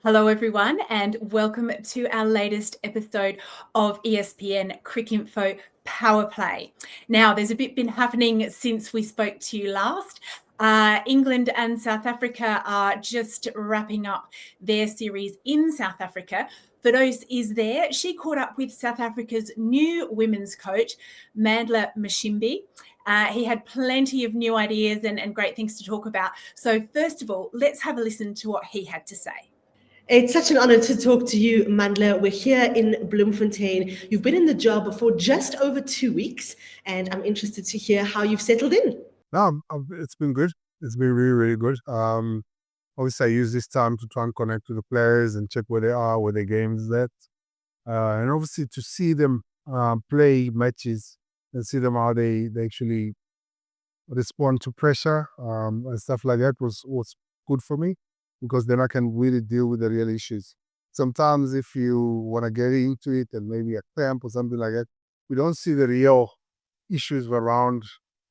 Hello, everyone, and welcome to our latest episode of ESPN Cricinfo Powerplay. Now, there's a bit been happening since we spoke to you last. England and South Africa are just wrapping up their series in South Africa. Fidos is there. She caught up with South Africa's new women's coach, Mandla Mashimbyi. He had plenty of new ideas and great things to talk about. So, first of all, let's have a listen to what he had to say. It's such an honor to talk to you, Mandla. We're here in Bloemfontein. You've been in the job for just over 2 weeks, and I'm interested to hear how you've settled in. No, it's been good. It's been really, really good. Obviously, I use this time to try and connect with the players and check where they are, where their game is at. And obviously, to see them play matches and see them how they actually respond to pressure and stuff like that was good for me, because then I can really deal with the real issues. Sometimes if you want to get into it and maybe a cramp or something like that, we don't see the real issues around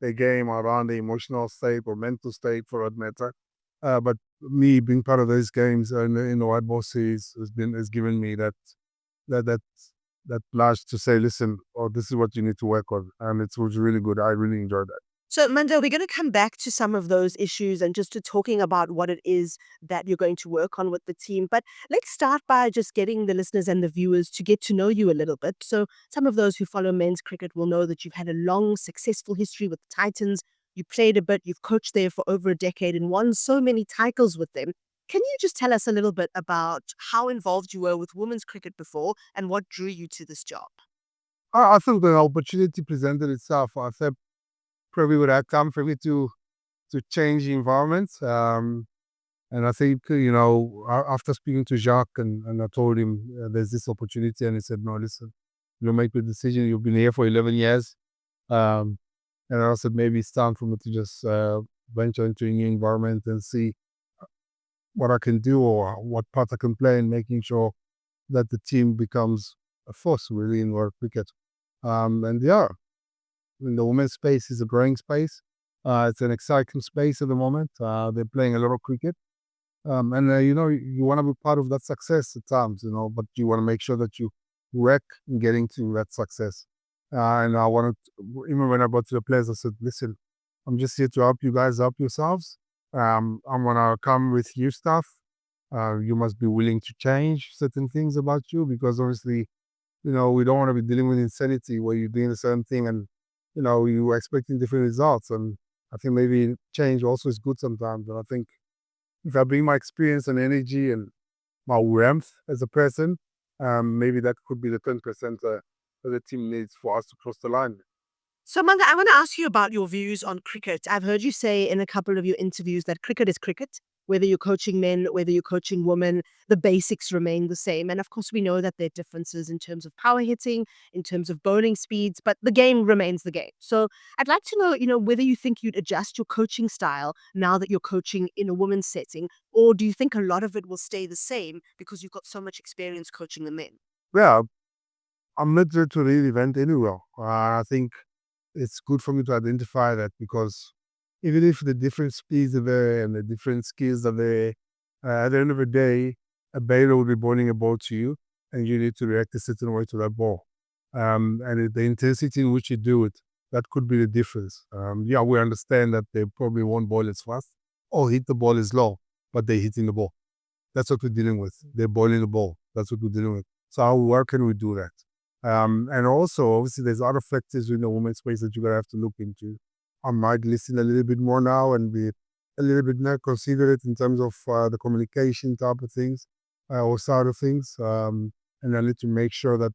the game, around the emotional state or mental state for that matter. But me being part of those games in the white ball series has given me that nudge to say, listen, this is what you need to work on, and it was really good. I really enjoyed that. So, Mandla, we're going to come back to some of those issues and just to talking about what it is that you're going to work on with the team. But let's start by just getting the listeners and the viewers to get to know you a little bit. So some of those who follow men's cricket will know that you've had a long, successful history with the Titans. You played a bit, you've coached there for over a decade and won so many titles with them. Can you just tell us a little bit about how involved you were with women's cricket before and what drew you to this job? I think the opportunity presented itself. I said probably would have come for me to change the environment. And I think, after speaking to Jacques and I told him there's this opportunity, and he said, no, listen, you'll make the decision. You've been here for 11 years. And I said, maybe it's time for me to just venture into a new environment and see what I can do or what part I can play in making sure that the team becomes a force really in world cricket. And yeah, the women's space is a growing space. It's an exciting space at the moment. They're playing a lot of cricket. And you want to be part of that success at times, but you want to make sure that you work in getting to that success. And I wanted, even when I got to the players, I said, listen, I'm just here to help you guys help yourselves. I'm going to come with you stuff. You must be willing to change certain things about you, because obviously, we don't want to be dealing with insanity where you're doing the same thing and, you're expecting different results. And I think maybe change also is good sometimes. And I think if I bring my experience and energy and my warmth as a person, maybe that could be the 10% that the team needs for us to cross the line. So, Mandla, I want to ask you about your views on cricket. I've heard you say in a couple of your interviews that cricket is cricket. Whether you're coaching men, whether you're coaching women, the basics remain the same. And of course, we know that there are differences in terms of power hitting, in terms of bowling speeds, but the game remains the game. So I'd like to know, whether you think you'd adjust your coaching style now that you're coaching in a women's setting, or do you think a lot of it will stay the same because you've got so much experience coaching the men? Yeah, I'm not there to reinvent anywhere. I think it's good for me to identify that, because even if the different speeds are there and the different skills are there, at the end of the day, a batter will be bowling a ball to you, and you need to react a certain way to that ball. And the intensity in which you do it, that could be the difference. Yeah, we understand that they probably won't bowl as fast or hit the ball as low, but they're hitting the ball. That's what we're dealing with. They're bowling the ball. That's what we're dealing with. So where can we do that? And also, obviously, there's other factors in the women's space that you're going to have to look into. I might listen a little bit more now and be a little bit more considerate in terms of the communication type of things or side of things. And I need to make sure that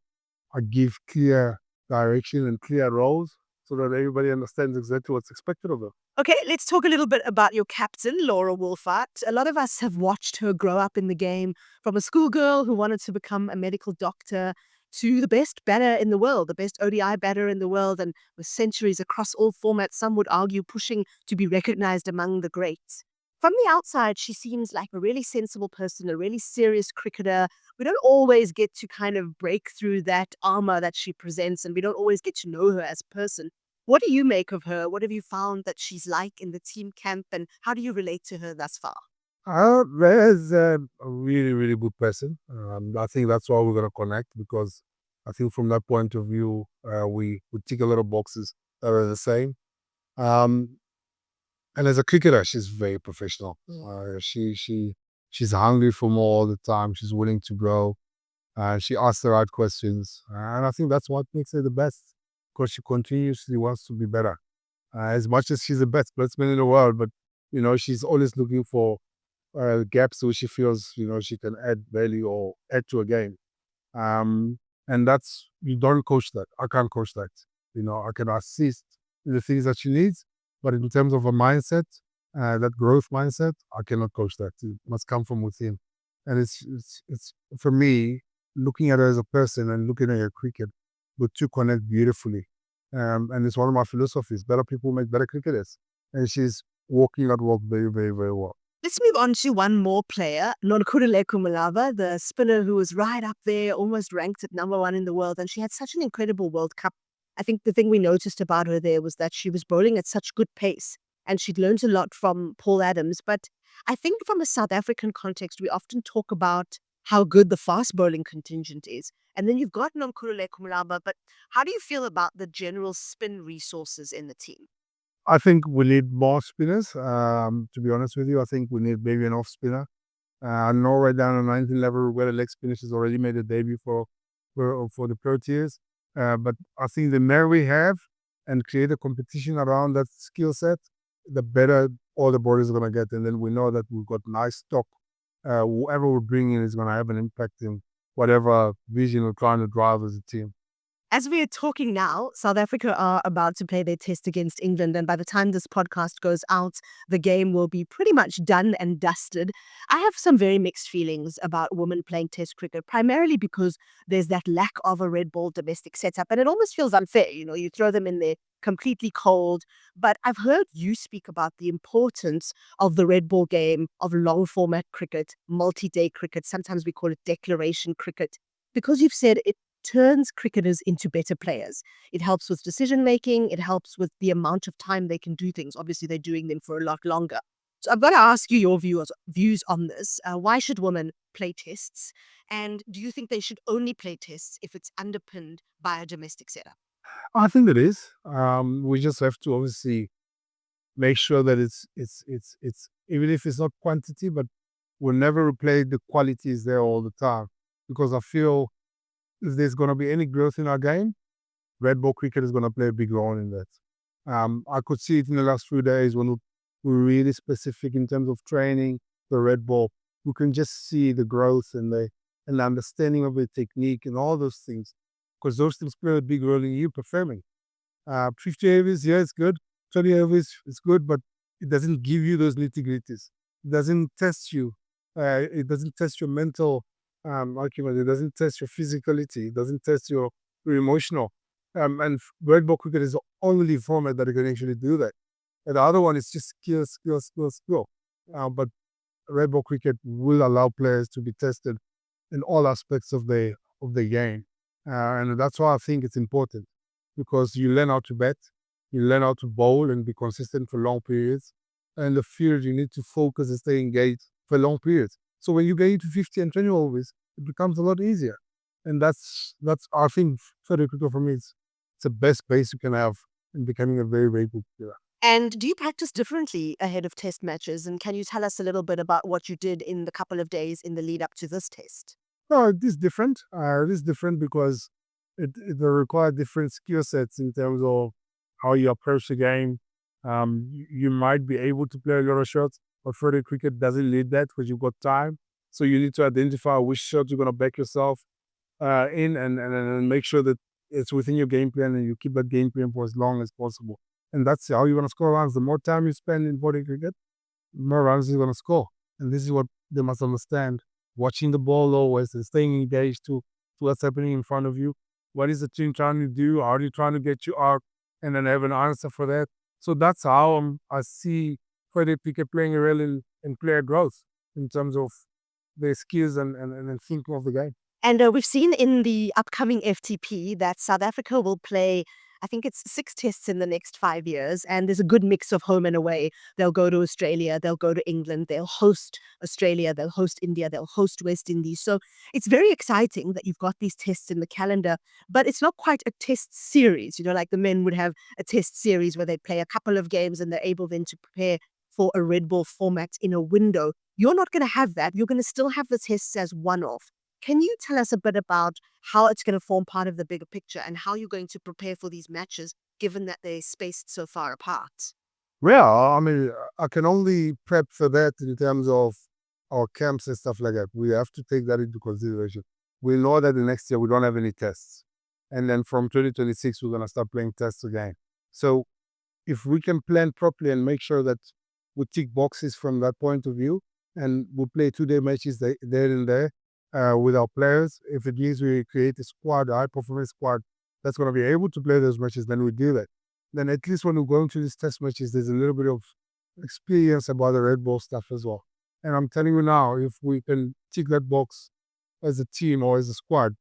I give clear direction and clear roles so that everybody understands exactly what's expected of them. Okay, let's talk a little bit about your captain, Laura Wolvaardt. A lot of us have watched her grow up in the game, from a schoolgirl who wanted to become a medical doctor to the best batter in the world, the best ODI batter in the world, and with centuries across all formats, some would argue pushing to be recognized among the greats. From the outside, she seems like a really sensible person, a really serious cricketer. We don't always get to kind of break through that armor that she presents, and we don't always get to know her as a person. What do you make of her? What have you found that she's like in the team camp, and how do you relate to her thus far? There's a really, really good person. I think that's why we're going to connect because I think from that point of view, we tick a lot of boxes that are the same. Um, and as a cricketer, she's very professional. She's hungry for more all the time. She's willing to grow. She asks the right questions, and I think that's what makes her the best because she continuously wants to be better. As much as she's the best batsman in the world, but she's always looking for gaps where she feels she can add value or add to a game. Um, and that's you don't coach that. I can't coach that. I can assist in the things that she needs, but in terms of a mindset, that growth mindset, I cannot coach that. It must come from within. And it's for me looking at her as a person and looking at her cricket, the two connect beautifully. And it's one of my philosophies: better people make better cricketers. And she's walking that walk very, very, very well. Let's move on to one more player, Nonkululeko Malava, the spinner who was right up there, almost ranked at #1 in the world. And she had such an incredible World Cup. I think the thing we noticed about her there was that she was bowling at such good pace and she'd learned a lot from Paul Adams. But I think from a South African context, we often talk about how good the fast bowling contingent is. And then you've got Nonkululeko Malava, but how do you feel about the general spin resources in the team? I think we need more spinners. To be honest with you, I think we need maybe an off spinner. I know right down at 19 level where the leg spinner has already made a debut for the Proteas. But I think the more we have and create a competition around that skill set, the better all the bodies are going to get. And then we know that we've got nice stock. Whoever we bring in is going to have an impact in whatever vision we're trying to drive as a team. As we are talking now, South Africa are about to play their test against England, and by the time this podcast goes out, the game will be pretty much done and dusted. I have some very mixed feelings about women playing test cricket, primarily because there's that lack of a red ball domestic setup, and it almost feels unfair. You throw them in there completely cold. But I've heard you speak about the importance of the red ball game, of long format cricket, multi-day cricket. Sometimes we call it declaration cricket, because you've said it turns cricketers into better players. It helps with decision making. It helps with the amount of time they can do things. Obviously, they're doing them for a lot longer. So I've got to ask you your views on this. Why should women play tests? And do you think they should only play tests if it's underpinned by a domestic setup? I think it is. We just have to obviously make sure that it's even if it's not quantity, but we'll never replace the quality is there all the time. Because I feel if there's going to be any growth in our game, red ball cricket is going to play a big role in that. I could see it in the last few days when we're really specific in terms of training the red ball. We can just see the growth and the understanding of the technique and all those things, because those things play a big role in you performing. 50 overs, yeah, it's good. 20 overs, it's good, but it doesn't give you those nitty-gritties. It doesn't test you. It doesn't test your mental argument. It doesn't test your physicality. It doesn't test your emotional. And red ball cricket is the only format that can actually do that. And the other one is just skill, skill, skill, skill. But red ball cricket will allow players to be tested in all aspects of the game. And that's why I think it's important, because you learn how to bat, you learn how to bowl and be consistent for long periods. And in the field, you need to focus and stay engaged for long periods. So when you get into 50 and 20 overs, it becomes a lot easier. And that's I think very critical for me. It's the best base you can have in becoming a very, very good player. And do you practice differently ahead of test matches? And can you tell us a little bit about what you did in the couple of days in the lead up to this test? No, it is different. It is different because it will require different skill sets in terms of how you approach the game. You might be able to play a lot of shots, but further cricket doesn't need that because you've got time. So you need to identify which shot you're going to back yourself in and make sure that it's within your game plan and you keep that game plan for as long as possible. And that's how you're going to score runs. The more time you spend in body cricket, the more runs you're going to score. And this is what they must understand. Watching the ball always and staying engaged to what's happening in front of you. What is the team trying to do? How are you trying to get you out? And then have an answer for that. So that's how I see Freddie Piquet playing a role in player growth in terms of their skills and thinking of the game. And we've seen in the upcoming FTP that South Africa will play I think it's 6 tests in the next 5 years, and there's a good mix of home and away. They'll go to Australia, they'll go to England, they'll host Australia, they'll host India, they'll host West Indies. So it's very exciting that you've got these tests in the calendar, but it's not quite a test series. Like the men would have a test series where they play a couple of games and they're able then to prepare for a red ball format in a window. You're not going to have that. You're going to still have the tests as one-off. Can you tell us a bit about how it's going to form part of the bigger picture and how you're going to prepare for these matches, given that they're spaced so far apart? Yeah, I mean, I can only prep for that in terms of our camps and stuff like that. We have to take that into consideration. We know that the next year we don't have any tests. And then from 2026, we're going to start playing tests again. So if we can plan properly and make sure that we tick boxes from that point of view, and we play 2-day matches there and there with our players, if it means we create a squad, a high-performance squad that's going to be able to play those matches, then we do that. Then at least when we go into these test matches, there's a little bit of experience about the red ball stuff as well. And I'm telling you now, if we can tick that box as a team or as a squad,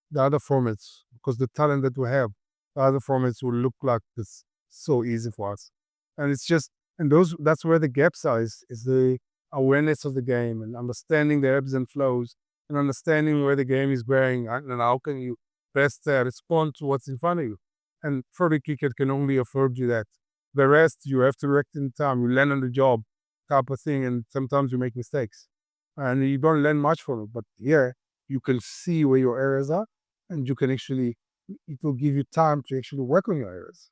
the other formats, because the talent that we have, the other formats will look like it's so easy for us. And it's just, and that's where the gaps are, is the awareness of the game and understanding the ebbs and flows and understanding where the game is going and how can you best respond to what's in front of you. And further cricket can only afford you that. The rest, you have to react in time. You learn on the job type of thing, and sometimes you make mistakes. And you don't learn much from it. But here, you can see where your errors are, and you can actually, it will give you time to actually work on your errors.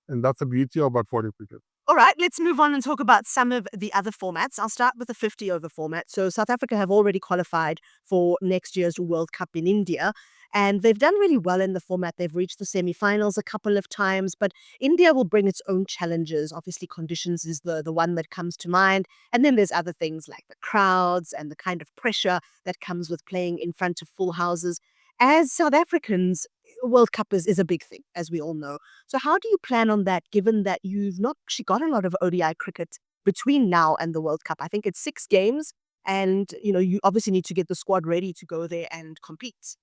And that's the beauty about 40 cricket. All right, let's move on and talk about some of the other formats. I'll start with the 50-over format. So South Africa have already qualified for next year's World Cup in India, and they've done really well in the format. They've reached the semi-finals a couple of times, but India will bring its own challenges. Obviously, conditions is the one that comes to mind. And then there's other things like the crowds and the kind of pressure that comes with playing in front of full houses. As South Africans, World Cup is a big thing, as we all know. So how do you plan on that, given that you've not actually got a lot of ODI cricket between now and the World Cup? I think it's 6 games, and you obviously need to get the squad ready to go there and compete.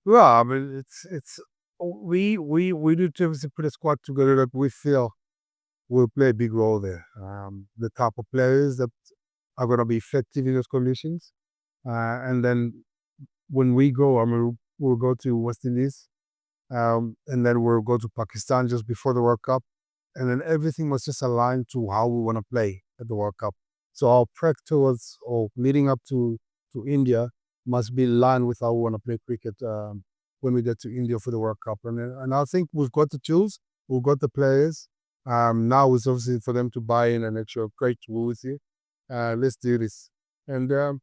Well, I mean, we do to put a squad together that we feel will play a big role there. The type of players that are going to be effective in those conditions. And then when we go, I mean, we'll go to West Indies, and then we'll go to Pakistan just before the World Cup. And then everything was just aligned to how we want to play at the World Cup. So our prep towards or leading up to India must be in line with how we want to play cricket when we get to India for the World Cup. And I think we've got the tools, we've got the players. Now it's obviously for them to buy in and actually, great, we're with you. Let's do this. And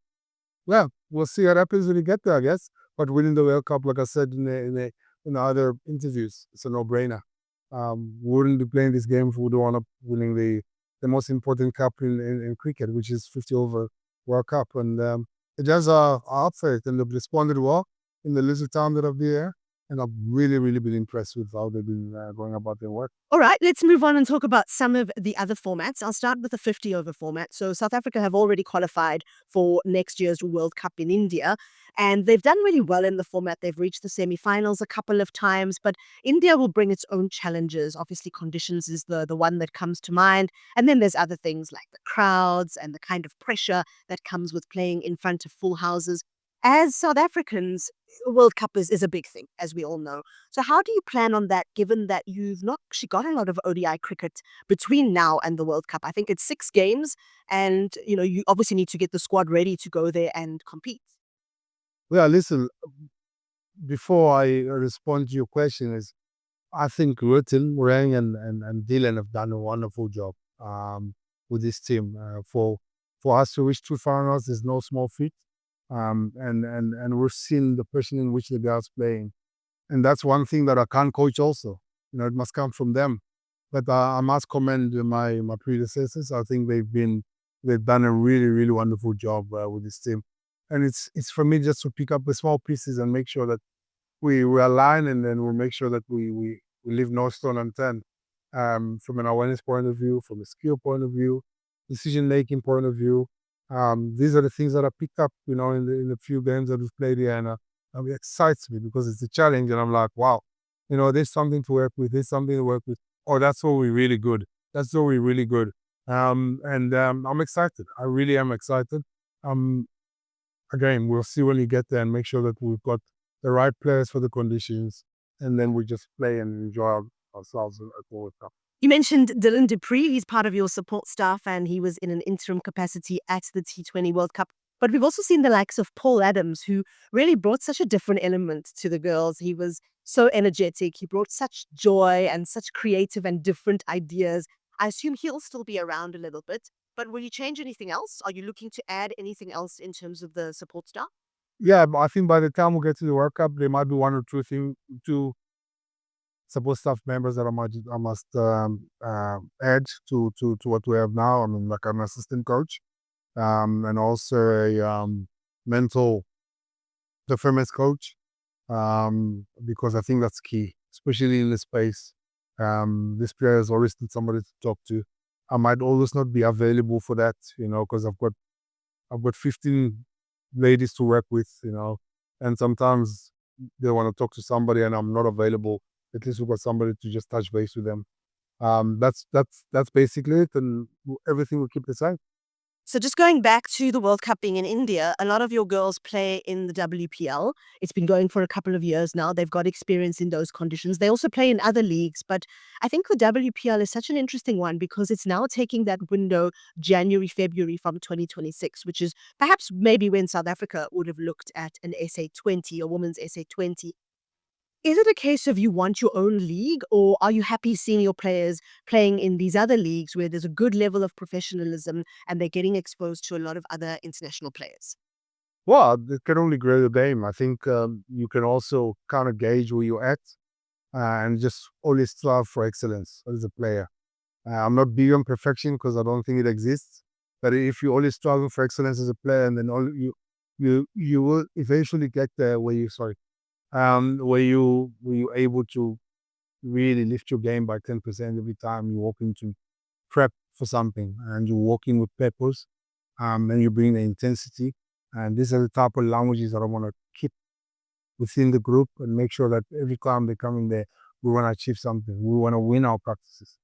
well, we'll see what happens when we get there, I guess. But winning the World Cup, like I said in the other interviews, it's a no-brainer. We wouldn't be playing this game if we don't end up winning the most important cup in cricket, which is 50-over World Cup. And the Jazz are up for it, and they've responded well in the little time that I've been here. And I've really, really been impressed with how they've been going about their work. All right, let's move on and talk about some of the other formats. I'll start with the 50-over format. So South Africa have already qualified for next year's World Cup in India, and they've done really well in the format. They've reached the semi-finals a couple of times, but India will bring its own challenges. Obviously, conditions is the one that comes to mind. And then there's other things like the crowds and the kind of pressure that comes with playing in front of full houses. As South Africans, World Cup is a big thing, as we all know. So how do you plan on that, given that you've not actually got a lot of ODI cricket between now and the World Cup? I think it's 6 games, and you obviously need to get the squad ready to go there and compete. Well, listen, before I respond to your question, I think Rutten, Rang, and Dylan have done a wonderful job with this team. For us to reach 2 finals, there's no small feat. And we're seeing the passion in which the guys playing, and that's one thing that I can't coach. Also, it must come from them. But I must commend my predecessors. I think they've done a really, really wonderful job with this team, and it's for me just to pick up the small pieces and make sure that we align, and then we'll make sure that we leave no stone unturned. From an awareness point of view, from a skill point of view, decision making point of view. These are the things that I picked up, in the few games that we've played here, and it excites me because it's a challenge, and I'm like, wow, There's something to work with. There's something to work with. Oh, that's all we're really good. That's all we're really good. And I'm excited. I really am excited. Um, Again, we'll see when we get there and make sure that we've got the right players for the conditions, and then we just play and enjoy ourselves at World Cup. You mentioned Dylan Dupree. He's part of your support staff and he was in an interim capacity at the T20 World Cup. But we've also seen the likes of Paul Adams, who really brought such a different element to the girls. He was so energetic. He brought such joy and such creative and different ideas. I assume he'll still be around a little bit. But will you change anything else? Are you looking to add anything else in terms of the support staff? Yeah, but I think by the time we get to the World Cup, there might be one or two support staff members that I must add to what we have now. I mean, like an assistant coach, and also a mental performance coach, because I think that's key, especially in the space. This players always need somebody to talk to. I might always not be available for that, because I've got 15 ladies to work with, and sometimes they want to talk to somebody and I'm not available. At least we've got somebody to just touch base with them. That's basically it, and everything will keep the same. So just going back to the World Cup being in India, a lot of your girls play in the WPL. It's been going for a couple of years now. They've got experience in those conditions. They also play in other leagues, but I think the WPL is such an interesting one because it's now taking that window January, February from 2026, which is perhaps maybe when South Africa would have looked at an SA20, a women's SA20. Is it a case of you want your own league, or are you happy seeing your players playing in these other leagues where there's a good level of professionalism and they're getting exposed to a lot of other international players? Well, it can only grow the game. I think you can also kind of gauge where you're at, and just always strive for excellence as a player. I'm not big on perfection because I don't think it exists. But if you're always striving for excellence as a player, and then you will eventually get there where where you're able to really lift your game by 10% every time you walk into prep for something, and you're walking with purpose, and you bring the intensity. And these are the type of languages that I want to keep within the group and make sure that every time they come in there, we want to achieve something. We want to win our practices,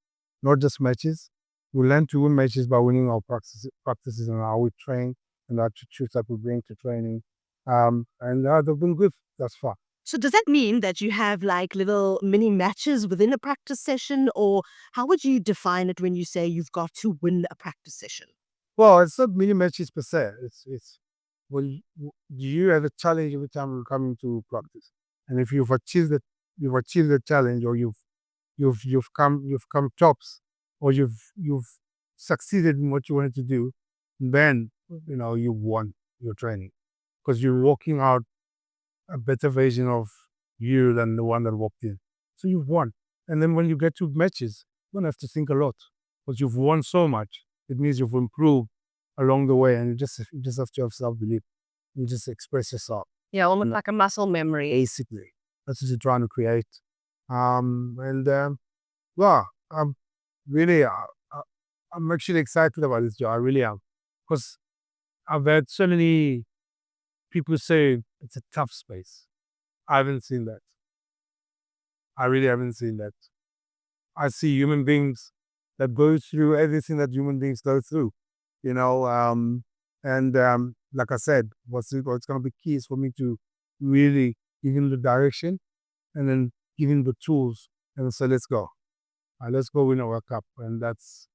not just matches. We learn to win matches by winning our practices and how we train and the attitudes that we bring to training. And they've been good thus far. So does that mean that you have like little mini matches within a practice session, or how would you define it when you say you've got to win a practice session? Well, it's not mini matches per se. It's well, you have a challenge every time you come into practice, and if you've achieved the challenge, or you've come tops, or you've succeeded in what you wanted to do, then you've won your training because you're walking out a better version of you than the one that walked in. So you've won. And then when you get to matches, you don't have to think a lot because you've won so much. It means you've improved along the way, and you just have to have self-belief. You just express yourself. Yeah, almost like a muscle memory. Basically, that's what you're trying to create. And well, I'm really, I'm actually excited about this job. I really am, because I've had so many people say it's a tough space. I haven't seen that. I really haven't seen that. I see human beings that go through everything that human beings go through, you know. And like I said, what's going to be key is for me to really give him the direction, and then give him the tools, and say, let's go. Let's go win a World Cup. And that's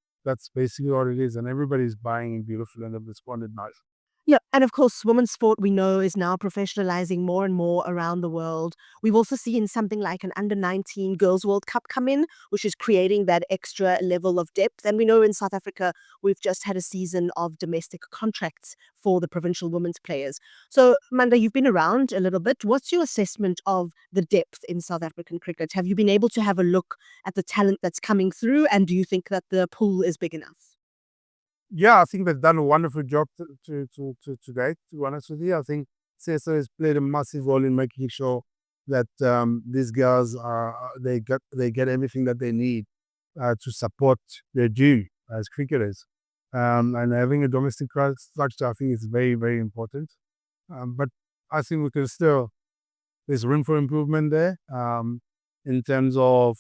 basically what it is. And everybody's buying in beautiful, and they've responded nice. Yeah, and of course, women's sport we know is now professionalizing more and more around the world. We've also seen something like an under-19 Girls World Cup come in, which is creating that extra level of depth. And we know in South Africa, we've just had a season of domestic contracts for the provincial women's players. So, Mandla, you've been around a little bit. What's your assessment of the depth in South African cricket? Have you been able to have a look at the talent that's coming through, and do you think that the pool is big enough? Yeah, I think they've done a wonderful job to date, to be honest with you. I think CSO has played a massive role in making sure that these girls they get everything that they need to support their due as cricketers. And having a domestic structure, I think, is very, very important. But I think there's room for improvement there. in terms of,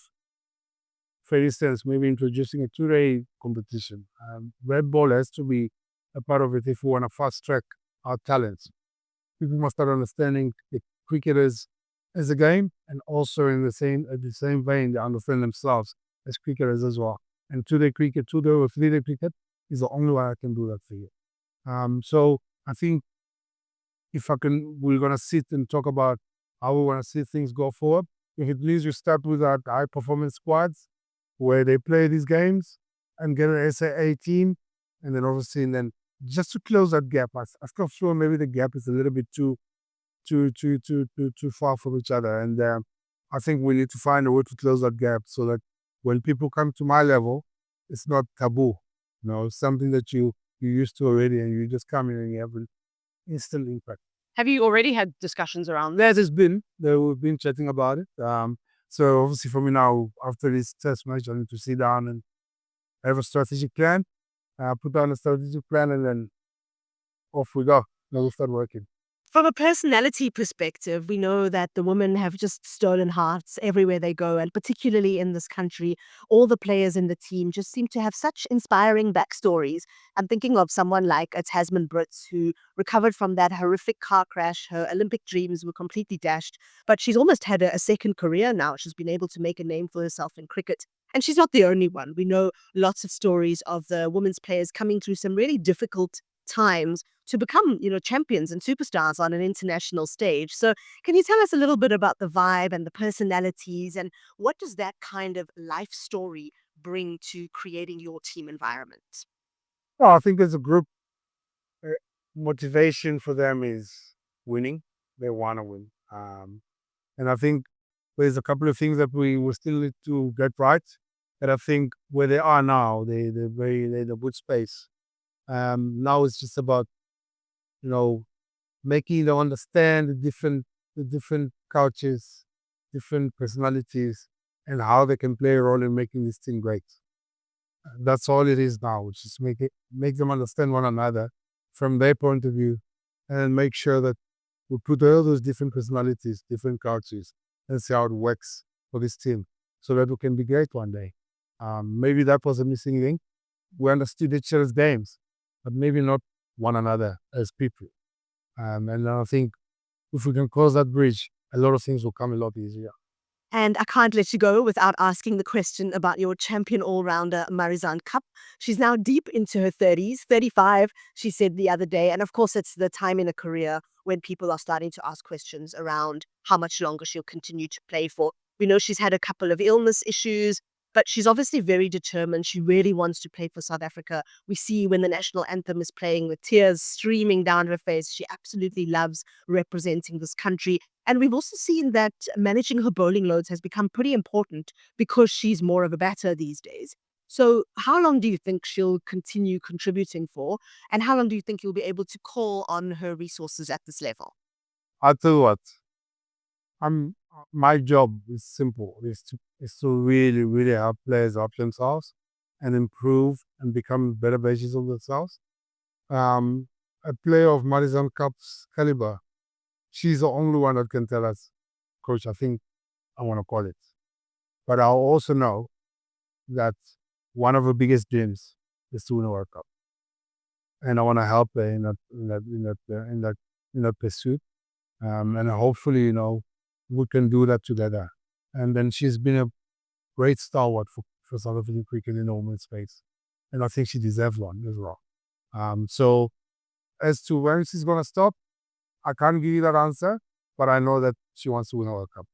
for instance, maybe introducing a two-day competition. Red ball has to be a part of it if we want to fast track our talents. People must start understanding the cricket as a game, and also at the same vein, they understand themselves as cricketers as well. And two-day cricket, two-day or three-day cricket is the only way I can do that for you. So I think we're gonna sit and talk about how we want to see things go forward. If at least you start with our high performance squads where they play these games and get an SAA team, and then obviously, and then just to close that gap. I still feel maybe the gap is a little bit too far from each other, and I think we need to find a way to close that gap so that when people come to my level, it's not taboo. It's something that you're used to already, and you just come in and you have an instant impact. Have you already had discussions around that? We've been chatting about it. So obviously for me now, after this test match, I need to sit down and have a strategic plan, put down a strategic plan, and then off we go. Then we'll start working. From a personality perspective, we know that the women have just stolen hearts everywhere they go, and particularly in this country, all the players in the team just seem to have such inspiring backstories. I'm thinking of someone like a Tasman Brits who recovered from that horrific car crash. Her Olympic dreams were completely dashed, but she's almost had a second career now. She's been able to make a name for herself in cricket. And she's not the only one. We know lots of stories of the women's players coming through some really difficult times to become, champions and superstars on an international stage. So can you tell us a little bit about the vibe and the personalities, and what does that kind of life story bring to creating your team environment? Well, I think as a group, motivation for them is winning. They want to win. And I think there's a couple of things that we will still need to get right. And I think where they are now, they're in a good space. Now it's just about, making them understand the different cultures, different personalities, and how they can play a role in making this team great. That's all it is now, which is make them understand one another from their point of view, and make sure that we put all those different personalities, different cultures, and see how it works for this team, so that we can be great one day. Maybe that was a missing link. We understood each other's games, but maybe not one another as people. And I think if we can cross that bridge, a lot of things will come a lot easier. And I can't let you go without asking the question about your champion all-rounder, Marizanne Kapp. She's now deep into her 30s, 35, she said the other day. And of course, it's the time in a career when people are starting to ask questions around how much longer she'll continue to play for. We know she's had a couple of illness issues, but she's obviously very determined. She really wants to play for South Africa. We see when the national anthem is playing with tears streaming down her face. She absolutely loves representing this country. And we've also seen that managing her bowling loads has become pretty important because she's more of a batter these days. So how long do you think she'll continue contributing for? And how long do you think you'll be able to call on her resources at this level? I'll tell you what, my job is simple. Is to really, really help players up themselves and improve and become better versions of themselves. A player of Marizanne Kapp's caliber, she's the only one that can tell us, Coach, I think I want to call it. But I also know that one of her biggest dreams is to win a World Cup, and I want to help her in that pursuit. And hopefully, we can do that together. And then she's been a great stalwart for South African cricket in the women's space, and I think she deserves one as well. So as to when she's going to stop, I can't give you that answer, but I know that she wants to win a World Cup.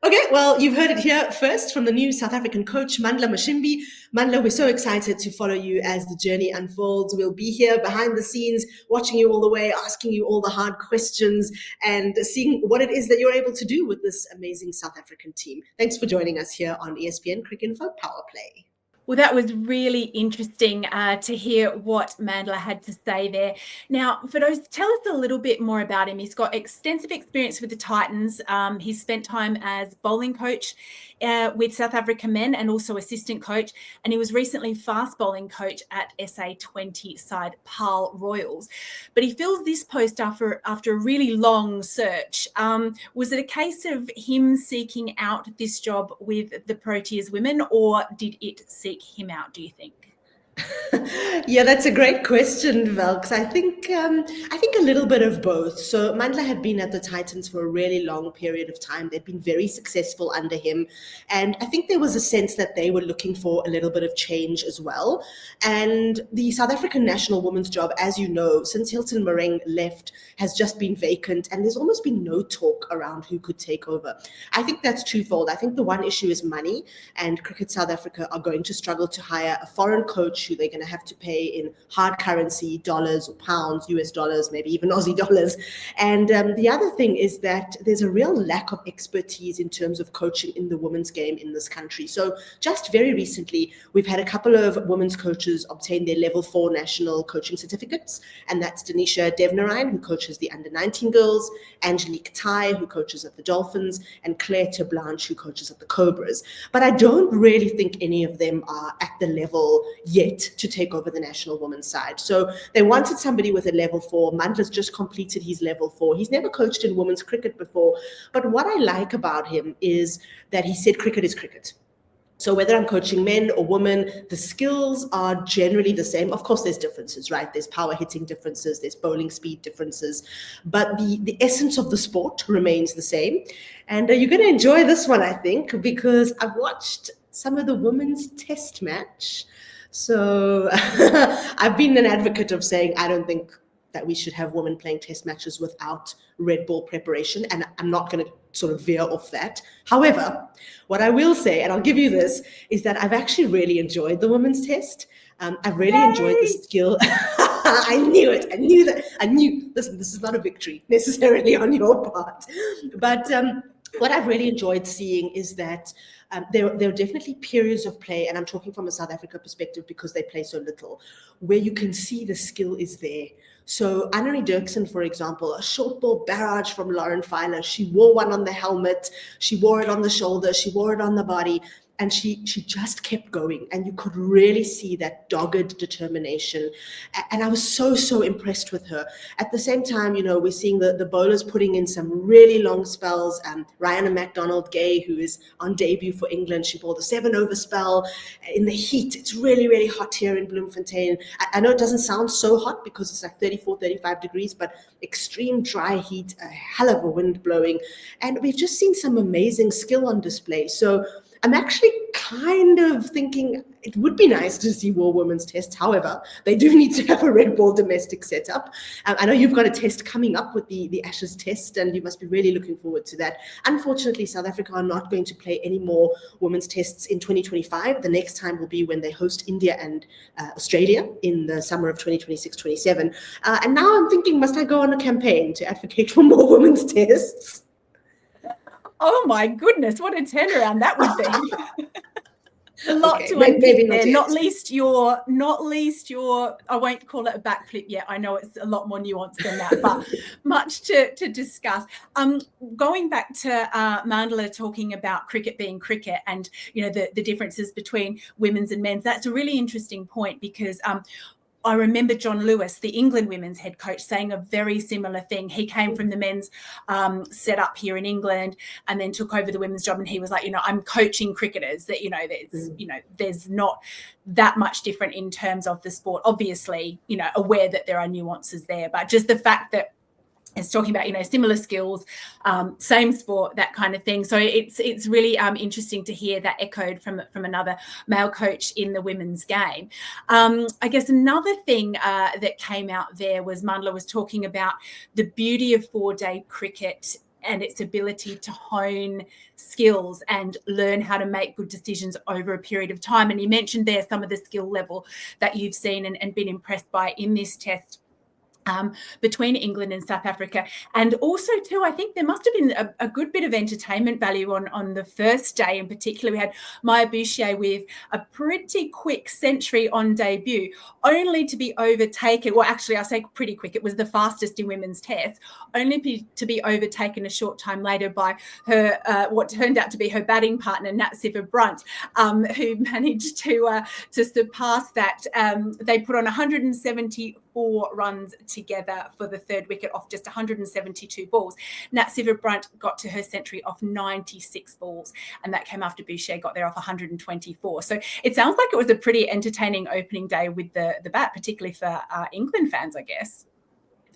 Okay, well, you've heard it here first from the new South African coach, Mandla Mashimbyi. Mandla, we're so excited to follow you as the journey unfolds. We'll be here behind the scenes, watching you all the way, asking you all the hard questions, and seeing what it is that you're able to do with this amazing South African team. Thanks for joining us here on ESPN Cricinfo Powerplay. Well, that was really interesting to hear what Mandla had to say there. Now, for those, tell us a little bit more about him. He's got extensive experience with the Titans. He's spent time as bowling coach with South Africa men and also assistant coach. And he was recently fast bowling coach at SA20 side Pal Royals. But he fills this post after a really long search. Was it a case of him seeking out this job with the Proteas Women, or did it seek him out, do you think? Yeah, that's a great question, Val, because I think a little bit of both. So Mandla had been at the Titans for a really long period of time. They'd been very successful under him. And I think there was a sense that they were looking for a little bit of change as well. And the South African national women's job, as you know, since Hilton Mareng left, has just been vacant. And there's almost been no talk around who could take over. I think that's twofold. I think the one issue is money. And Cricket South Africa are going to struggle to hire a foreign coach who they're going to have to pay in hard currency, dollars or pounds, US dollars, maybe even Aussie dollars. And the other thing is that there's a real lack of expertise in terms of coaching in the women's game in this country. So just very recently, we've had a couple of women's coaches obtain their level 4 national coaching certificates. And that's Denisha Devnarine, who coaches the under-19 girls, Angelique Tai, who coaches at the Dolphins, and Claire Terblanche, who coaches at the Cobras. But I don't really think any of them are at the level yet to take over the national women's side. So they wanted somebody with a level 4. Mandla's just completed his level 4. He's never coached in women's cricket before. But what I like about him is that he said cricket is cricket. So whether I'm coaching men or women, the skills are generally the same. Of course, there's differences, right? There's power hitting differences, there's bowling speed differences, but the essence of the sport remains the same. And you're going to enjoy this one, I think, because I've watched some of the women's test match. So I've been an advocate of saying I don't think that we should have women playing test matches without red ball preparation, and I'm not going to sort of veer off that. However, what I will say, and I'll give you this, is that I've actually really enjoyed the women's test. I've really enjoyed the skill. I knew it. I knew, listen, this is not a victory necessarily on your part. But what I've really enjoyed seeing is that there are definitely periods of play, and I'm talking from a South Africa perspective because they play so little, where you can see the skill is there. So Annelie Dirksen, for example, a short ball barrage from Lauren Filer. She wore one on the helmet, she wore it on the shoulder, she wore it on the body, and she just kept going. And you could really see that dogged determination. And I was so impressed with her. At the same time, you know, we're seeing the bowlers putting in some really long spells. Rihanna McDonald-Gay, who is on debut for England, she bowled a 7-over spell in the heat. It's really hot here in Bloemfontein. I know it doesn't sound so hot because it's like 34, 35 degrees, but extreme dry heat, a hell of a wind blowing. And we've just seen some amazing skill on display. So I'm actually kind of thinking it would be nice to see more women's tests. However, they do need to have a red ball domestic setup. I know you've got a test coming up with the Ashes test, and you must be really looking forward to that. Unfortunately, South Africa are not going to play any more women's tests in 2025. The next time will be when they host India and Australia in the summer of 2026-27. And now I'm thinking, must I go on a campaign to advocate for more women's tests? Oh my goodness, what a turnaround that would be. A lot to maybe unpick there. Not least your, I won't call it a backflip yet. I know it's a lot more nuanced than that, but much to discuss. Going back to Mandla talking about cricket being cricket and, you know, the differences between women's and men's, that's a really interesting point because I remember John Lewis, the England women's head coach, saying a very similar thing. He came from the men's setup here in England and then took over the women's job. And he was like, you know, I'm coaching cricketers that, you know, there's not that much different in terms of the sport. Obviously, you know, aware that there are nuances there, but just the fact that it's talking about, you know, similar skills, same sport, that kind of thing. So it's really interesting to hear that echoed from another male coach in the women's game. I guess another thing that came out there was Mandla was talking about the beauty of 4-day cricket and its ability to hone skills and learn how to make good decisions over a period of time. And you mentioned there some of the skill level that you've seen and been impressed by in this test. between England and South Africa. And also, too, I think there must have been a good bit of entertainment value on the first day in particular. We had Maya Bouchier with a pretty quick century on debut, only to be overtaken. Well, actually, I say pretty quick. It was the fastest in women's test, only to be overtaken a short time later by her, what turned out to be her batting partner, Natsiva Brunt, who managed to surpass that. They put on 174 runs together for the third wicket off just 172 balls. Natsiva Brunt got to her century off 96 balls, and that came after Bouchier got there off 124. So it sounds like it was a pretty entertaining opening day with the bat, particularly for England fans, I guess.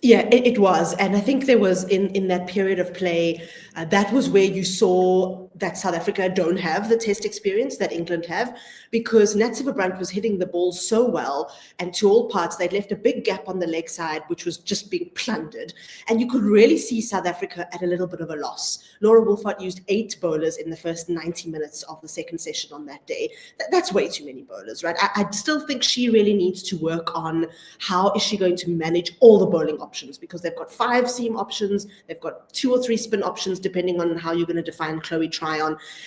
Yeah, it was. And I think there was in that period of play, that was where you saw that South Africa don't have the test experience that England have, because Natsiva Brunt was hitting the ball so well, and to all parts, they'd left a big gap on the leg side, which was just being plundered. And you could really see South Africa at a little bit of a loss. Laura Wolvaardt used 8 bowlers in the first 90 minutes of the second session on that day. That's way too many bowlers, right? I still think she really needs to work on how is she going to manage all the bowling options, because they've got 5 seam options, they've got 2 or 3 spin options, depending on how you're going to define Chloe Tryon.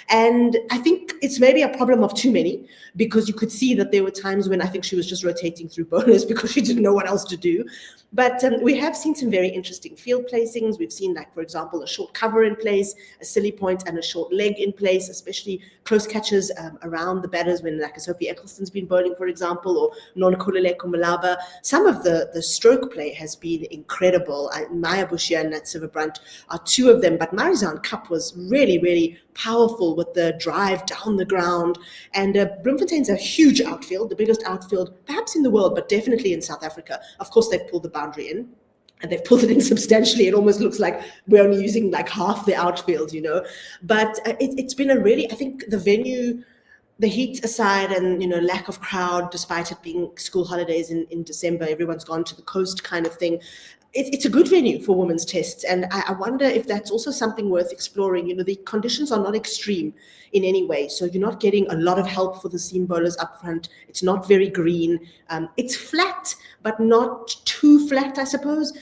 And I think it's maybe a problem of too many, because you could see that there were times when I think she was just rotating through bowlers because she didn't know what else to do. But we have seen some very interesting field placings. We've seen, like, for example, a short cover in place, a silly point and a short leg in place, especially close catches around the batters when, like, Sophie Eccleston's been bowling, for example, or Nonkululeko Malaba. Some of the stroke play has been incredible. Maya Bouchier and Natsiva Brunt are 2 of them, but Marizanne Kapp was really, really powerful with the drive down the ground. And Bloemfontein's a huge outfield, the biggest outfield perhaps in the world, but definitely in South Africa. Of course, they've pulled the boundary in, and they've pulled it in substantially. It almost looks like we're only using like half the outfield, you know. But it's been a really, I think the venue, the heat aside and, you know, lack of crowd, despite it being school holidays in December, everyone's gone to the coast kind of thing. It's a good venue for women's tests. And I wonder if that's also something worth exploring. You know, the conditions are not extreme in any way. So you're not getting a lot of help for the seam bowlers up front. It's not very green. It's flat, but not too flat, I suppose.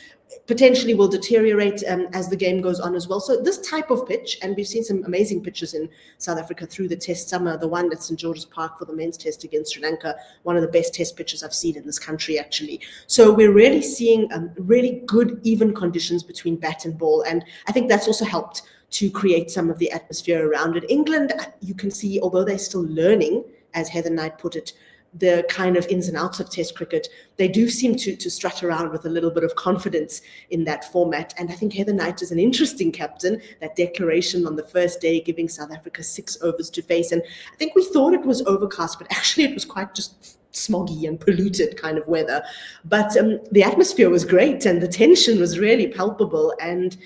Potentially will deteriorate as the game goes on as well. So this type of pitch, and we've seen some amazing pitches in South Africa through the test summer, the one at St. George's Park for the men's test against Sri Lanka, one of the best test pitches I've seen in this country, actually. So we're really seeing really good, even conditions between bat and ball. And I think that's also helped to create some of the atmosphere around it. England, you can see, although they're still learning, as Heather Knight put it, the kind of ins and outs of Test cricket, they do seem to strut around with a little bit of confidence in that format. And I think Heather Knight is an interesting captain, that declaration on the first day giving South Africa 6 overs to face. And I think we thought it was overcast, but actually it was quite just smoggy and polluted kind of weather. But the atmosphere was great and the tension was really palpable. And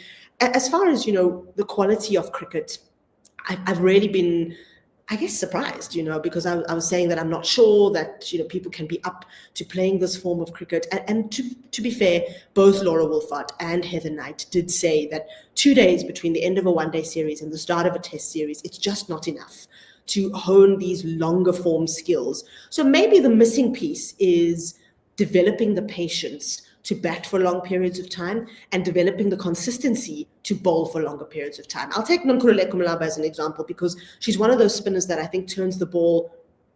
as far as, you know, the quality of cricket, I've really been, I guess, surprised, you know, because I was saying that I'm not sure that, you know, people can be up to playing this form of cricket. And to be fair, both Laura Wolvaardt and Heather Knight did say that 2 days between the end of a one-day series and the start of a test series, it's just not enough to hone these longer form skills. So maybe the missing piece is developing the patience to bat for long periods of time and developing the consistency to bowl for longer periods of time. I'll take Nonkululeko Malaba as an example, because she's one of those spinners that I think turns the ball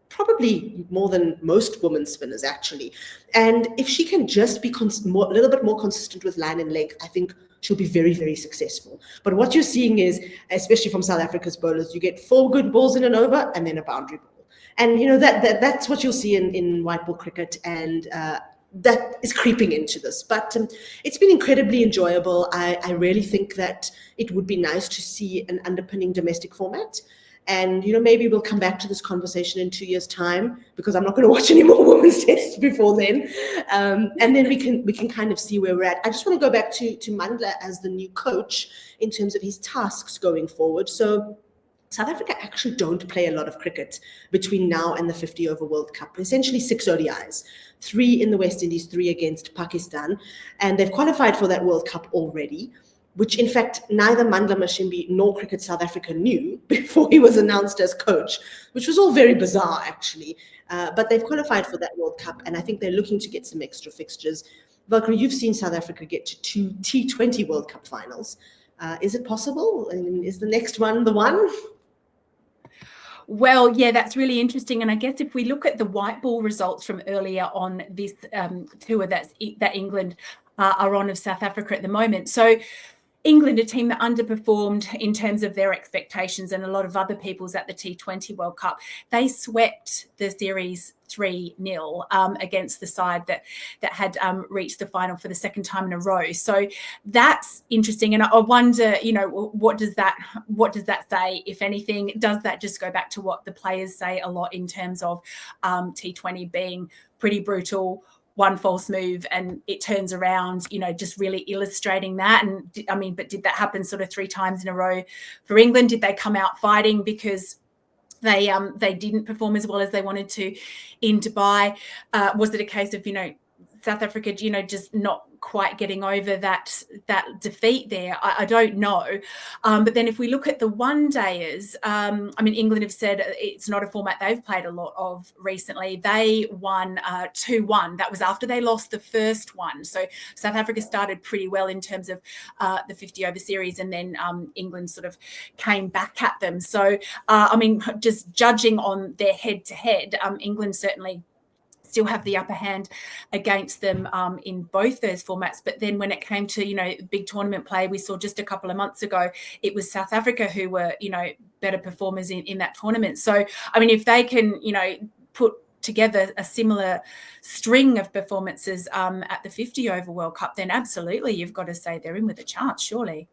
probably more than most women's spinners, actually. And if she can just be a little bit more consistent with line and length, I think she'll be very, very successful. But what you're seeing is, especially from South Africa's bowlers, you get 4 good balls in an over and then a boundary ball. And, you know, that's what you'll see in white ball cricket, and that is creeping into this. But it's been incredibly enjoyable. I really think that it would be nice to see an underpinning domestic format. And, you know, maybe we'll come back to this conversation in 2 years' time, because I'm not going to watch any more women's tests before then. And then we can kind of see where we're at. I just want to go back to Mandla as the new coach in terms of his tasks going forward. So South Africa actually don't play a lot of cricket between now and the 50 over World Cup, essentially 6 ODIs, 3 in the West Indies, 3 against Pakistan. And they've qualified for that World Cup already, which in fact neither Mandla Mashimbyi nor Cricket South Africa knew before he was announced as coach, which was all very bizarre, actually. But they've qualified for that World Cup, and I think they're looking to get some extra fixtures. Valkyrie, you've seen South Africa get to 2 T20 World Cup finals. Is it possible? And is the next one the one? Well, yeah, that's really interesting. And I guess if we look at the white ball results from earlier on this tour that England are on of South Africa at the moment. So England, a team that underperformed in terms of their expectations and a lot of other people's at the T20 World Cup, they swept the series 3-0 against the side that had reached the final for the second time in a row. So that's interesting. And I wonder, what does that say, if anything? Does that just go back to what the players say a lot in terms of T20 being pretty brutal, one false move and it turns around, just really illustrating that? And but did that happen sort of 3 times in a row for England? Did they come out fighting because they didn't perform as well as they wanted to in Dubai? Was it a case of, South Africa, just not quite getting over that defeat there? I don't know. But then if we look at the one-dayers, England have said it's not a format they've played a lot of recently. They won 2-1. That was after they lost the first one. So South Africa started pretty well in terms of the 50-over series, and then England sort of came back at them. So, just judging on their head-to-head, England certainly still have the upper hand against them in both those formats. But then when it came to, big tournament play, we saw just a couple of months ago, it was South Africa who were, better performers in that tournament. So, if they can, put together a similar string of performances at the 50-over World Cup, then absolutely you've got to say they're in with a chance, surely.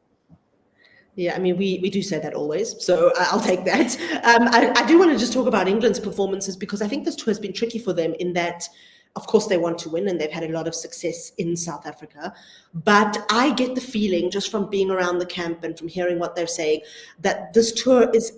Yeah, we do say that always, so I'll take that. I do want to just talk about England's performances, because I think this tour has been tricky for them in that, of course, they want to win and they've had a lot of success in South Africa. But I get the feeling, just from being around the camp and from hearing what they're saying, that this tour is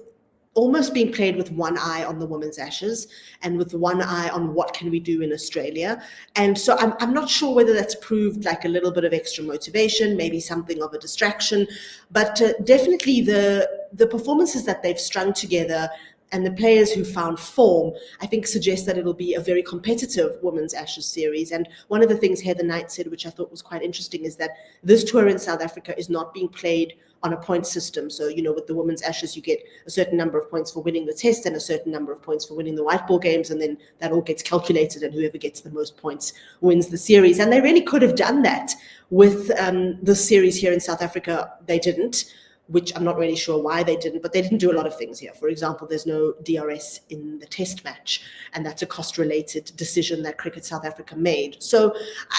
almost being played with one eye on the Women's Ashes and with one eye on what can we do in Australia. And so I'm not sure whether that's proved like a little bit of extra motivation, maybe something of a distraction, but definitely the performances that they've strung together and the players who found form, I think, suggest that it'll be a very competitive Women's Ashes series. And one of the things Heather Knight said, which I thought was quite interesting, is that this tour in South Africa is not being played on a point system. So, with the Women's Ashes, you get a certain number of points for winning the test and a certain number of points for winning the white ball games, and then that all gets calculated, and whoever gets the most points wins the series. And they really could have done that with the series here in South Africa. They didn't, which I'm not really sure why they didn't, but they didn't do a lot of things here. For example, there's no DRS in the test match, and that's a cost-related decision that Cricket South Africa made. So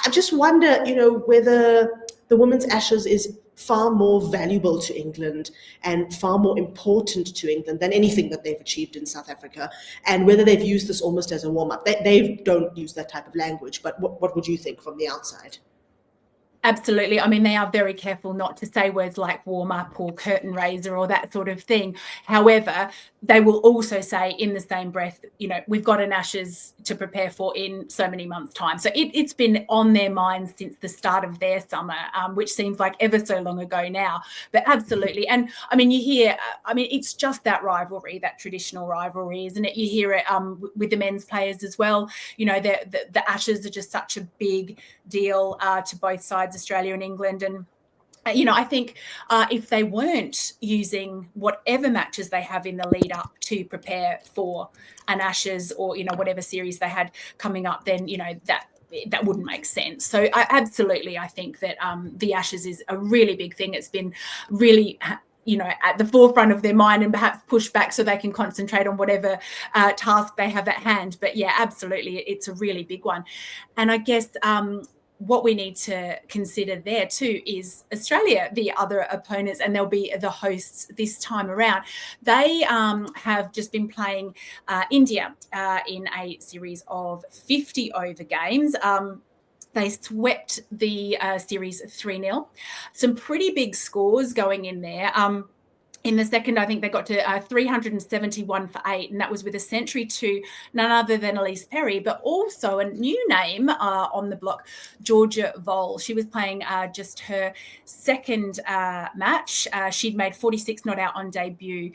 I just wonder, whether the Women's Ashes is far more valuable to England and far more important to England than anything that they've achieved in South Africa, and whether they've used this almost as a warm-up. They don't use that type of language, but what would you think from the outside? Absolutely. They are very careful not to say words like warm up or curtain raiser or that sort of thing. However, they will also say in the same breath, we've got an Ashes to prepare for in so many months' time. So it's been on their minds since the start of their summer, which seems like ever so long ago now. But absolutely. And you hear, it's just that rivalry, that traditional rivalry, isn't it? You hear it with the men's players as well. The Ashes are just such a big deal to both sides, Australia and England. And I think if they weren't using whatever matches they have in the lead up to prepare for an Ashes or whatever series they had coming up, then that wouldn't make sense. So I think that the Ashes is a really big thing. It's been really at the forefront of their mind, and perhaps pushed back so they can concentrate on whatever task they have at hand. But yeah, absolutely, it's a really big one. And I guess what we need to consider there too is Australia, the other opponents, and they'll be the hosts this time around. They have just been playing India in a series of 50-over games. They swept the series 3-0. Some pretty big scores going in there. In the second, I think they got to 371 for 8, and that was with a century to none other than Elise Perry, but also a new name on the block, Georgia Vole. She was playing just her second match. She'd made 46 not out on debut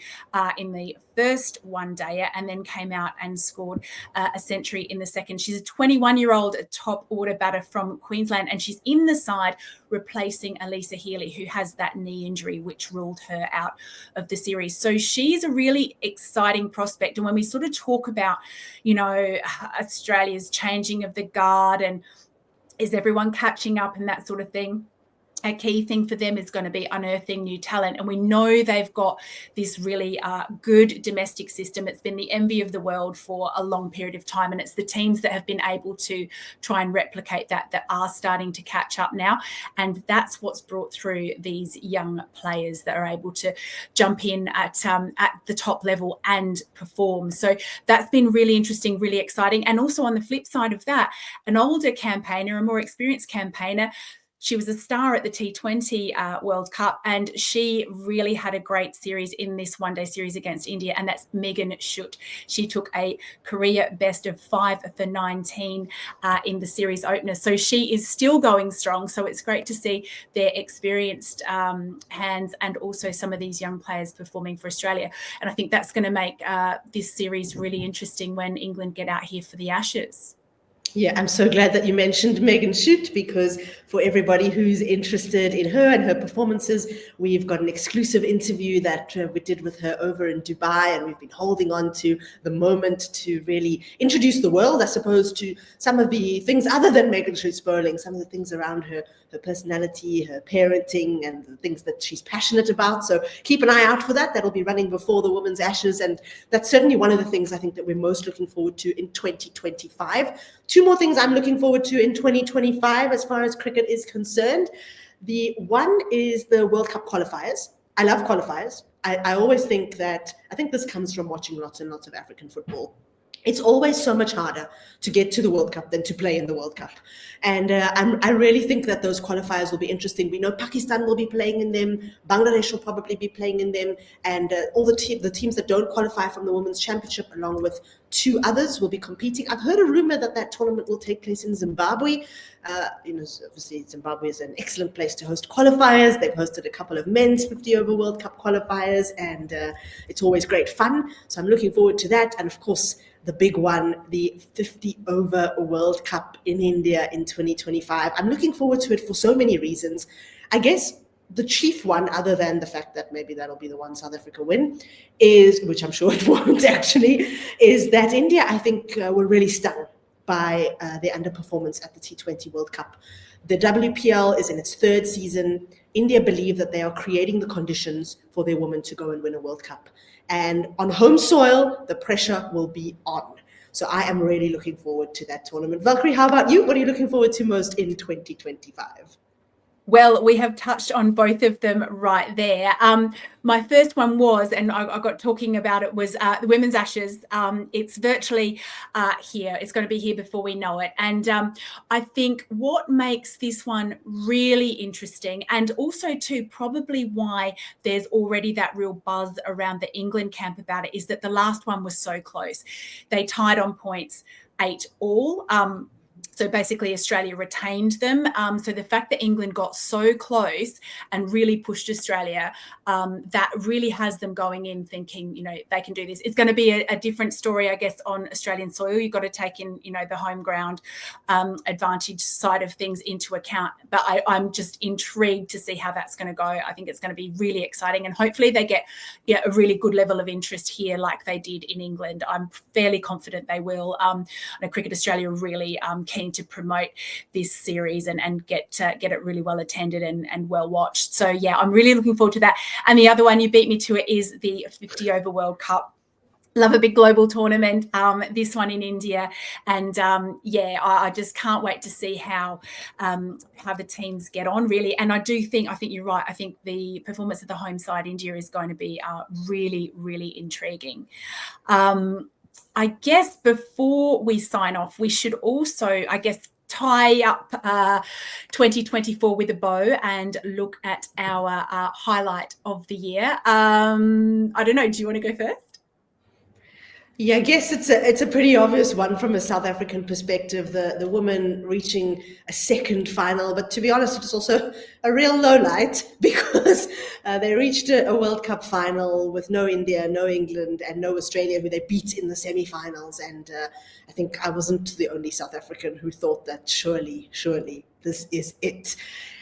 in the first one-dayer and then came out and scored a century in the second. She's a 21-year-old top order batter from Queensland, and she's in the side replacing Elisa Healy, who has that knee injury which ruled her out of the series. So she's a really exciting prospect. And when we sort of talk about, Australia's changing of the guard and is everyone catching up and that sort of thing, a key thing for them is going to be unearthing new talent. And we know they've got this really good domestic system. It's been the envy of the world for a long period of time. And it's the teams that have been able to try and replicate that are starting to catch up now. And that's what's brought through these young players that are able to jump in at the top level and perform. So that's been really interesting, really exciting. And also on the flip side of that, an older campaigner, a more experienced campaigner, she was a star at the T20 World Cup, and she really had a great series in this one-day series against India, and that's Megan Schutt. She took a career best of 5 for 19 in the series opener. So she is still going strong. So it's great to see their experienced hands and also some of these young players performing for Australia. And I think that's going to make this series really interesting when England get out here for the Ashes. Yeah, I'm so glad that you mentioned Megan Schutt, because for everybody who's interested in her and her performances, we've got an exclusive interview that we did with her over in Dubai, and we've been holding on to the moment to really introduce the world, I suppose, to some of the things other than Megan Schutt's bowling, some of the things around her personality, her parenting, and the things that she's passionate about. So keep an eye out for that. That'll be running before the Women's Ashes, and that's certainly one of the things I think that we're most looking forward to in 2025. Two more things I'm looking forward to in 2025 as far as cricket is concerned. The one is the World Cup qualifiers. I love qualifiers. I always think that, I think this comes from watching lots and lots of African football. It's always so much harder to get to the World Cup than to play in the World Cup. And I really think that those qualifiers will be interesting. We know Pakistan will be playing in them. Bangladesh will probably be playing in them. And all the teams that don't qualify from the Women's Championship, along with 2 others, will be competing. I've heard a rumor that tournament will take place in Zimbabwe. Obviously, Zimbabwe is an excellent place to host qualifiers. They've hosted a couple of men's 50-over World Cup qualifiers, and it's always great fun. So I'm looking forward to that. And of course, the big one, the 50-over World Cup in India in 2025. I'm looking forward to it for so many reasons. I guess the chief one, other than the fact that maybe that'll be the one South Africa win, is, which I'm sure it won't actually, is that India, I think, were really stung by their underperformance at the T20 World Cup. The WPL is in its 3rd season. India believe that they are creating the conditions for their women to go and win a World Cup. And on home soil, the pressure will be on. So I am really looking forward to that tournament. Valkyrie, how about you? What are you looking forward to most in 2025? Well, we have touched on both of them right there. My first one was, and I got talking about it, was the Women's Ashes. It's virtually here. It's going to be here before we know it. And I think what makes this one really interesting, and also too probably why there's already that real buzz around the England camp about it, is that the last one was so close. They tied on points 8-all. So basically Australia retained them. So the fact that England got so close and really pushed Australia, that really has them going in thinking, they can do this. It's going to be a different story, I guess, on Australian soil. You've got to take in, the home ground advantage side of things into account. But I'm just intrigued to see how that's going to go. I think it's going to be really exciting. And hopefully they get a really good level of interest here like they did in England. I'm fairly confident they will. Cricket Australia are really keen to promote this series and get it really well attended and well watched. So yeah, I'm really looking forward to that. And the other one you beat me to it is the 50-over World Cup. Love a big global tournament, this one in India. And I just can't wait to see how the teams get on, really. And I think you're right. I think the performance of the home side, India, is going to be really, really intriguing. I guess before we sign off, we should also, tie up 2024 with a bow and look at our highlight of the year. I don't know. Do you want to go first? Yeah, I guess it's a pretty obvious one from a South African perspective. The women reaching a second final, but to be honest, it's also a real low light because they reached a World Cup final with no India, no England, and no Australia, who they beat in the semi-finals. And I think I wasn't the only South African who thought that surely this is it.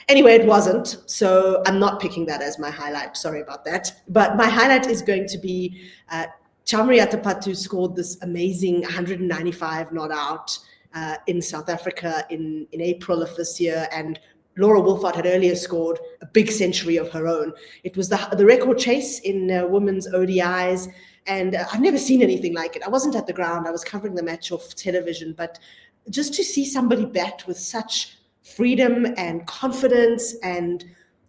Anyway, it wasn't, so I'm not picking that as my highlight. Sorry about that. But my highlight is going to be Chamriata Patu scored this amazing 195 not out in South Africa in April of this year, and Laura Wolvaardt had earlier scored a big century of her own. It was the record chase in women's ODIs, and I've never seen anything like it. I wasn't at the ground, I was covering the match off television, but just to see somebody bat with such freedom and confidence and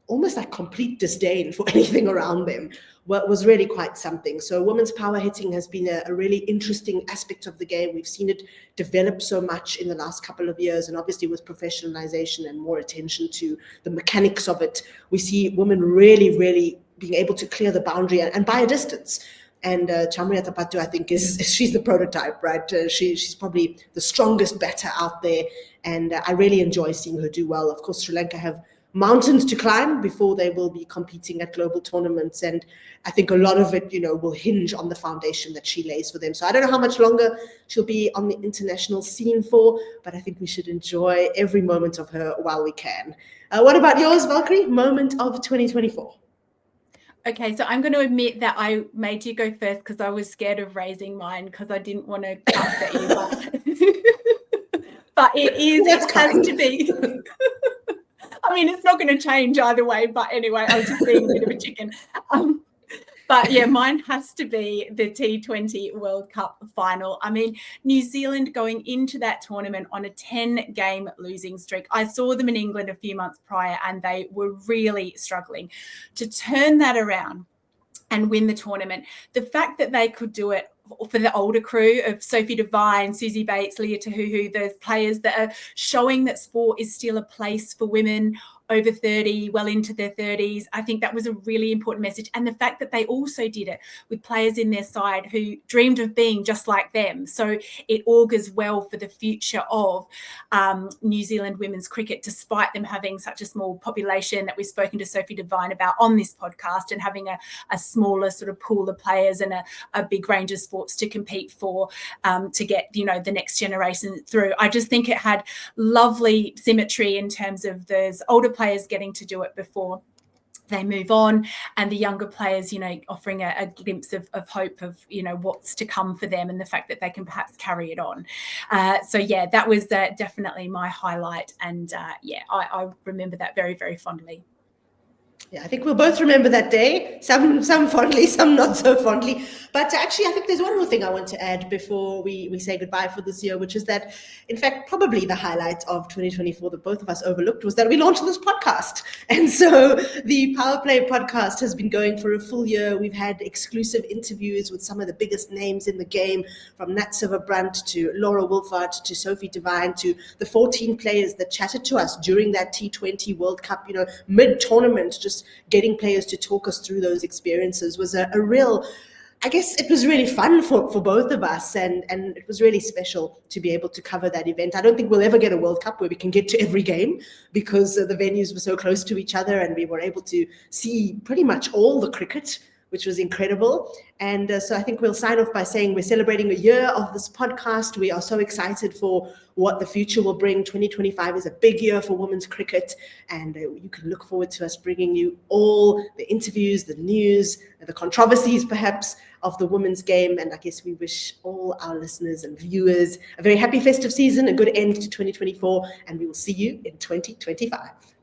almost like complete disdain for anything around them was really quite something. So women's power hitting has been a really interesting aspect of the game. We've seen it develop so much in the last couple of years, and obviously with professionalization and more attention to the mechanics of it, we see women really being able to clear the boundary and by a distance. And Chamriata Patu, I think, she's the prototype, right? She's probably the strongest batter out there, and I really enjoy seeing her do well. Of course, Sri Lanka have mountains to climb before they will be competing at global tournaments, and I think a lot of it, will hinge on the foundation that she lays for them. So I don't know how much longer she'll be on the international scene for, but I think we should enjoy every moment of her while we can. What about yours, Valkyrie? Moment of 2024. Okay, so I'm going to admit that I made you go first because I was scared of raising mine because I didn't want to upset you. But it has to be. I mean, it's not going to change either way. But anyway, I was just being a bit of a chicken. But yeah, mine has to be the T20 World Cup final. I mean, New Zealand going into that tournament on a 10-game losing streak. I saw them in England a few months prior and they were really struggling to turn that around and win the tournament. The fact that they could do it for the older crew of Sophie Devine, Susie Bates, Leah Tahuhu, those players that are showing that sport is still a place for women over 30, well into their 30s. I think that was a really important message. And the fact that they also did it with players in their side who dreamed of being just like them. So it augurs well for the future of New Zealand women's cricket, despite them having such a small population that we've spoken to Sophie Devine about on this podcast, and having a smaller sort of pool of players and a big range of sports to compete for, to get, the next generation through. I just think it had lovely symmetry in terms of those older players getting to do it before they move on, and the younger players, offering a glimpse of hope of, what's to come for them, and the fact that they can perhaps carry it on. So yeah, that was definitely my highlight. And I remember that very, very fondly. Yeah, I think we'll both remember that day, some fondly, some not so fondly. But actually, I think there's one more thing I want to add before we say goodbye for this year, which is that, in fact, probably the highlight of 2024 that both of us overlooked was that we launched this podcast. And so the Powerplay Podcast has been going for a full year. We've had exclusive interviews with some of the biggest names in the game, from Nat Silverbrandt to Laura Wolvaardt to Sophie Devine to the 14 players that chatted to us during that T20 World Cup, mid-tournament. Just getting players to talk us through those experiences was a real, I guess it was really fun for both of us, and it was really special to be able to cover that event. I don't think we'll ever get a World Cup where we can get to every game, because the venues were so close to each other and we were able to see pretty much all the cricket, which was incredible. And so I think we'll sign off by saying we're celebrating a year of this podcast. We are so excited for what the future will bring. 2025 is a big year for women's cricket, and you can look forward to us bringing you all the interviews, the news, the controversies perhaps of the women's game. And I guess we wish all our listeners and viewers a very happy festive season, a good end to 2024, and we will see you in 2025.